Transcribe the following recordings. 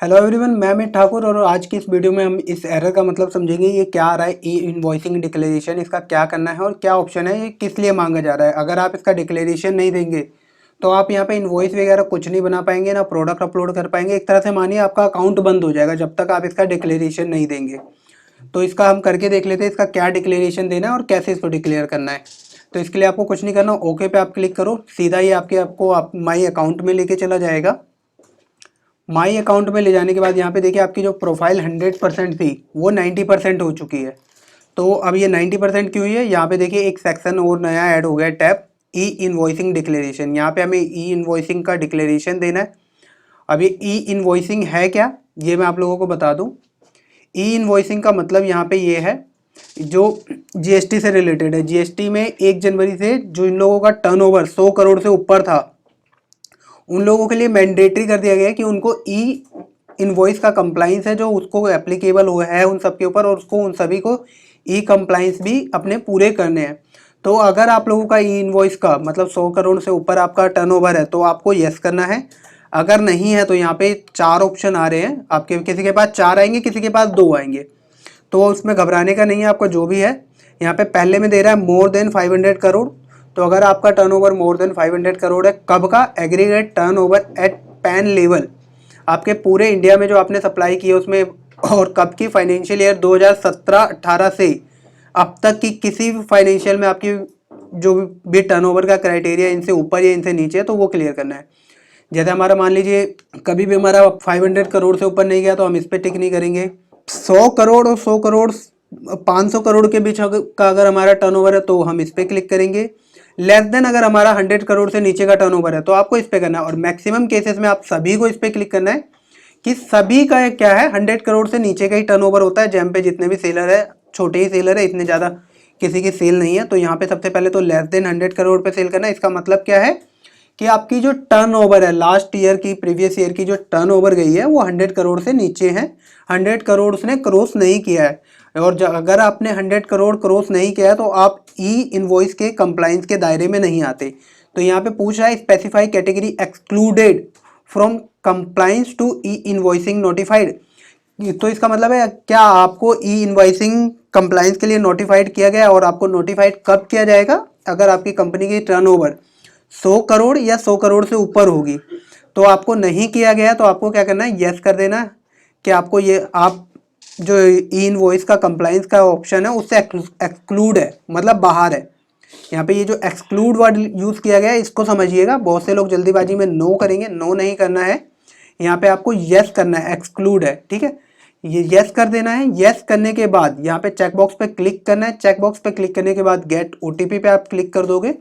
Hello everyone, मैं अमित ठाकुर और आज की इस वीडियो में हम इस एरर का मतलब समझेंगे। ये क्या आ रहा है, ई इन्वॉइसिंग डिक्लेरेशन, इसका क्या करना है और क्या ऑप्शन है, ये किस लिए मांगा जा रहा है। अगर आप इसका डिक्लेरेशन नहीं देंगे तो आप यहाँ पे इन्वॉइस वगैरह कुछ नहीं बना पाएंगे, ना प्रोडक्ट अपलोड कर पाएंगे। एक तरह से मानिए आपका अकाउंट बंद हो जाएगा जब तक आप इसका डिक्लेरेशन नहीं देंगे। तो इसका हम करके देख लेते हैं, इसका क्या डिक्लेरेशन देना है और कैसे इसको डिक्लेयर करना है। तो इसके लिए आपको कुछ नहीं करना, ओके पे आप क्लिक करो, सीधा ही आपको माई अकाउंट में लेके चला जाएगा। माई अकाउंट में ले जाने के बाद यहाँ पे देखिए आपकी जो प्रोफाइल 100% थी वो 90% हो चुकी है। तो अब ये 90% क्यों हुई है, यहाँ पे देखिए एक सेक्शन और नया ऐड हो गया, टैब ई इन्वॉइसिंग डिक्लेरेशन। यहाँ पे हमें ई इन्वॉइसिंग का डिक्लेरेशन देना है। अब ये ई इन्वॉइसिंग है क्या, ये मैं आप लोगों को बता दूँ। ई इन्वॉइसिंग का मतलब यहाँ पे ये है जो जीएसटी से रिलेटेड है। जीएसटी में 1 जनवरी से जो इन लोगों का टर्नओवर 100 करोड़ से ऊपर था, उन लोगों के लिए मैंडेटरी कर दिया गया है कि उनको ई इनवॉइस का कंप्लाइंस है जो उसको एप्लीकेबल हुआ है उन सब के ऊपर, और उसको उन सभी को ई कंप्लाइंस भी अपने पूरे करने हैं। तो अगर आप लोगों का ई इनवॉइस का मतलब 100 करोड़ से ऊपर आपका टर्नओवर है तो आपको यस करना है। अगर नहीं है तो यहाँ पे 4 ऑप्शन आ रहे हैं आपके, किसी के पास 4 आएंगे, किसी के पास 2 आएंगे। तो उसमें घबराने का नहीं है, आपको जो भी है। यहाँ पे पहले में दे रहा है मोर देन 500 करोड़। तो अगर आपका टर्नओवर मोर देन 500 करोड़ है, कब का, aggregate turnover at PAN level, आपके पूरे इंडिया में जो आपने सप्लाई की है उसमें, और कब की, फाइनेंशियल ईयर 2017-18 से अब तक की किसी भी फाइनेंशियल में आपकी जो भी टर्नओवर का क्राइटेरिया इनसे ऊपर या इनसे नीचे है तो वो क्लियर करना है। जैसे हमारा मान लीजिए कभी भी हमारा 500 करोड़ से ऊपर नहीं गया तो हम इस पर टिक नहीं करेंगे। 100 करोड़ और 100 करोड़ 500 करोड़ के बीच का अगर हमारा टर्नओवर है तो हम इस पर क्लिक करेंगे। लेस देन अगर हमारा 100 करोड़ से नीचे का टर्नओवर है तो आपको इस पे करना है। और मैक्सिमम केसेस में आप सभी को इस पे क्लिक करना है कि सभी का क्या है, 100 करोड़ से नीचे का ही टर्नओवर होता है। जैम पे जितने भी सेलर है छोटे ही सेलर है, इतने ज़्यादा किसी की सेल नहीं है। तो यहाँ पे सबसे पहले तो लेस देन 100 करोड़ पे सेल करना है। इसका मतलब क्या है कि आपकी जो टर्नओवर है लास्ट ईयर की, प्रीवियस ईयर की जो टर्नओवर गई है वो 100 करोड़ से नीचे है, 100 करोड़ उसने क्रॉस नहीं किया है। और अगर आपने 100 करोड़ क्रॉस नहीं किया है तो आप ई इनवॉइस के कंप्लाइंस के दायरे में नहीं आते। तो यहाँ पे पूछ रहा है specify category excluded from compliance to e invoicing notified. तो इसका मतलब है क्या आपको ई इनवॉइसिंग कंप्लाइंस के लिए नोटिफाइड किया गया, और आपको नोटिफाइड कब किया जाएगा, अगर आपकी कंपनी की टर्नओवर 100 करोड़ या 100 करोड़ से ऊपर होगी। तो आपको नहीं किया गया तो आपको क्या करना है, यस कर देना कि आपको ये, आप जो ई इनवॉइस का कंप्लाइंस का ऑप्शन है उससे एक्सक्लूड है, मतलब बाहर है। यहाँ पे ये जो एक्सक्लूड वर्ड यूज़ किया गया है इसको समझिएगा। बहुत से लोग जल्दीबाजी में नो करेंगे, नो नहीं करना है। यहाँ पे आपको यस करना है, एक्सक्लूड है, ठीक है, ये यस कर देना है। यस करने के बाद यहाँ पे चेकबॉक्स पे क्लिक करना है। चेकबॉक्स पे क्लिक करने के बाद गेट ओटीपी पे आप क्लिक कर दोगे।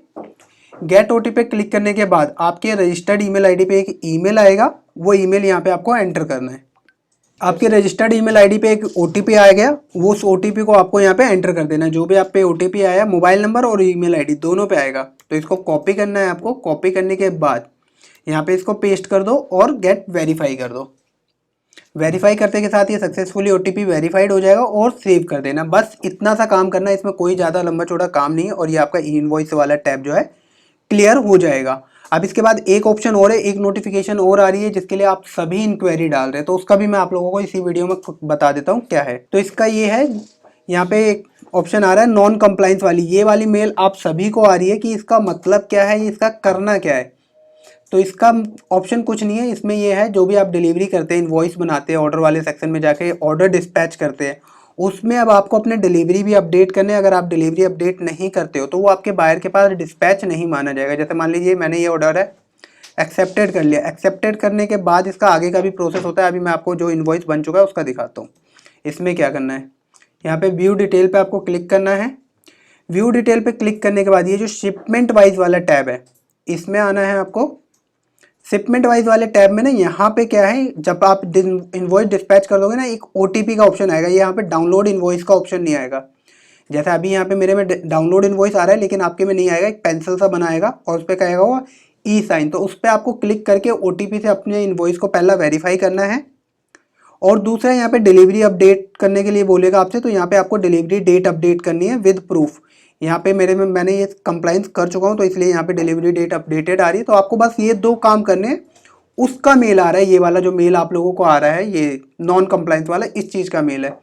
गेट ओटीपी पे क्लिक करने के बाद आपके रजिस्टर्ड ईमेल आईडी पे एक ईमेल आएगा, वो ईमेल यहाँ पे आपको एंटर करना है। आपके रजिस्टर्ड ईमेल आईडी पे एक ओटीपी आ गया, वो उस ओटीपी को आपको यहाँ पे एंटर कर देना है। जो भी आप पे ओटीपी आया, मोबाइल नंबर और ईमेल आईडी दोनों पे आएगा, तो इसको कॉपी करना है आपको। कॉपी करने के बाद यहाँ पे इसको पेस्ट कर दो और गेट वेरीफाई कर दो। वेरीफाई करते के साथ ये सक्सेसफुली ओटीपी वेरीफाइड हो जाएगा और सेव कर देना। बस इतना सा काम करना है, इसमें कोई ज़्यादा लंबा चौड़ा काम नहीं है, और ये आपका ई इनवॉइस वाला टैब जो है क्लियर हो जाएगा। अब इसके बाद एक ऑप्शन और है, एक नोटिफिकेशन और आ रही है जिसके लिए आप सभी इंक्वायरी डाल रहे हैं, तो उसका भी मैं आप लोगों को इसी वीडियो में बता देता हूँ क्या है। तो इसका ये है, यहाँ पे एक ऑप्शन आ रहा है नॉन कंप्लाइंस वाली, ये वाली मेल आप सभी को आ रही है कि इसका मतलब क्या है, इसका करना क्या है। तो इसका ऑप्शन कुछ नहीं है, इसमें ये है जो भी आप डिलीवरी करते हैं, इनवॉइस बनाते हैं, ऑर्डर वाले सेक्शन में जाके ऑर्डर डिस्पैच करते हैं, उसमें अब आपको अपने डिलीवरी भी अपडेट करने हैं। अगर आप डिलीवरी अपडेट नहीं करते हो तो वो आपके बायर के पास डिस्पैच नहीं माना जाएगा। जैसे मान लीजिए मैंने ये ऑर्डर है एक्सेप्टेड कर लिया, एक्सेप्टेड करने के बाद इसका आगे का भी प्रोसेस होता है। अभी मैं आपको जो इनवॉइस बन चुका है उसका दिखाता हूँ। इसमें क्या करना है, यहाँ पे व्यू डिटेल पे आपको क्लिक करना है। व्यू डिटेल पे क्लिक करने के बाद ये जो शिपमेंट वाइज वाला टैब है इसमें आना है आपको। शिपमेंट वाइज वाले टैब में ना, यहाँ पे क्या है, जब आप इनवॉइस डिस्पैच कर दोगे ना, एक ओटीपी का ऑप्शन आएगा। यहाँ पे डाउनलोड इनवॉइस का ऑप्शन नहीं आएगा। जैसे अभी यहाँ पे मेरे में डाउनलोड इनवॉइस आ रहा है, लेकिन आपके में नहीं आएगा। एक पेंसिल सा बनाएगा और उस पर कहेगा वो ई साइन, तो उस पर आपको क्लिक करके ओटीपी से अपने इनवॉइस को पहला वेरीफाई करना है। और दूसरा यहाँ पे डिलीवरी अपडेट करने के लिए बोलेगा आपसे, तो यहाँ पे आपको डिलीवरी डेट अपडेट करनी है विद प्रूफ। यहाँ पे मेरे में मैंने ये कंप्लाइंस कर चुका हूँ तो इसलिए यहाँ पे डिलीवरी डेट अपडेटेड आ रही है। तो आपको बस ये 2 काम करने हैं, उसका मेल आ रहा है, ये वाला जो मेल आप लोगों को आ रहा है ये नॉन कंप्लायंस वाला, इस चीज़ का मेल है।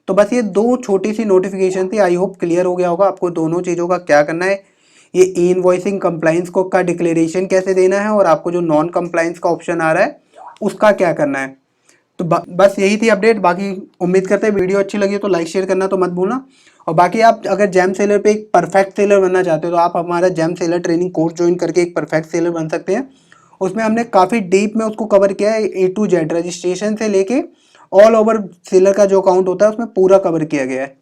तो बस ये दो छोटी सी नोटिफिकेशन थी, आई होप क्लियर हो गया होगा आपको दोनों चीज़ों का क्या करना है, ये ई इनवॉइसिंग कंप्लायंस को का डिक्लेरेशन कैसे देना है और आपको जो नॉन कंप्लायंस का ऑप्शन आ रहा है उसका क्या करना है। तो बस यही थी अपडेट। बाकी उम्मीद करते हैं वीडियो अच्छी लगी तो लाइक शेयर करना तो मत भूलना। और बाकी आप अगर जेम सेलर पे एक परफेक्ट सेलर बनना चाहते हो तो आप हमारा GeM seller training course join करके एक परफेक्ट सेलर बन सकते हैं। उसमें हमने काफ़ी डीप में उसको कवर किया है, A to Z रजिस्ट्रेशन से लेके ऑल ओवर सेलर का जो अकाउंट होता है उसमें पूरा कवर किया गया है।